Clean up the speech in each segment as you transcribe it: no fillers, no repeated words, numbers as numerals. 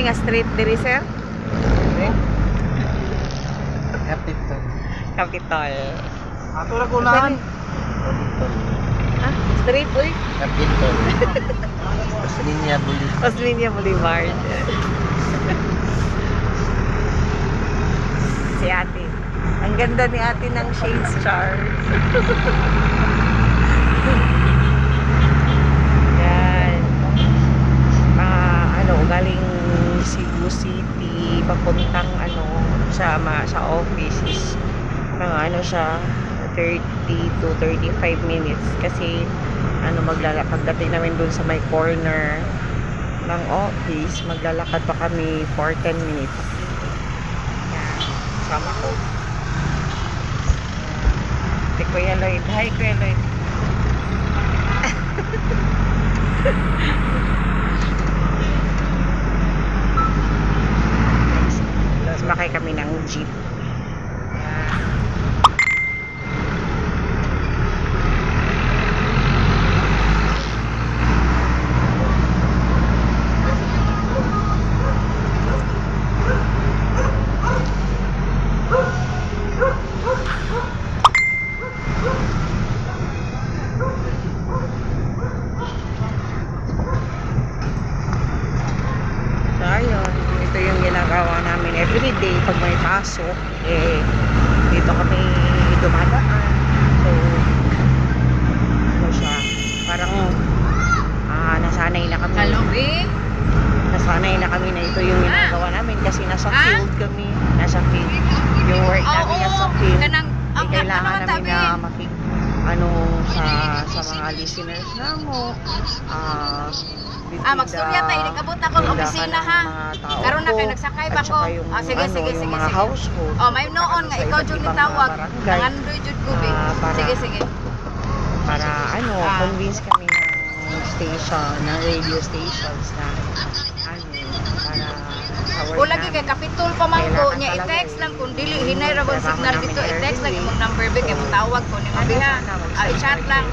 Kini nga street diri, sir? Capitol. Capitol. Ato ra kunahan. Ah, street, uy. Capitol. Oslinia Boulevard. Oslinia Boulevard. Si ate. Ang ganda ni ate ng shades chart. Yan. Galing Cebu City papuntang sa office is mga siya 30 to 35 minutes kasi pagdating namin dun sa may corner ng office, maglalakad pa kami for 10 minutes. Yan. Sama ko. Si Kuya Lloyd. Hi, Kuya Lloyd. Sumakay kami ng jeep. So ayun, ito yung ginagawa namin everyday pag may pasok, dito kami dumadaan. So siya, parang nasanay na kami. Nasanay na kami na ito yung ginagawa namin kasi nasa field kami. Nasa field. Yung work namin nasa field. Kailangan namin na sa mga listeners na mo. Magstorya tayo, nagabot ako ng opisina ha. Karon na kayo nagsakay ba ko? Sige. Mga household. May noon nga ikaw jud nitawag. Nangandoy jud ko be. Sige. Para convince kami ng station, ng radio stations na para o lagi kay Capitol pa man ko nya i-text lang kung dili hinay ra signal dito, i-text lang imong number be kay motawag ko nimo biha. I-chat lang.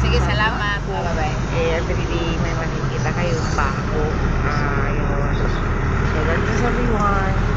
Sige, salamat. Bye-bye. Everyday may makikita kayo bago. Yun. So that's everyone.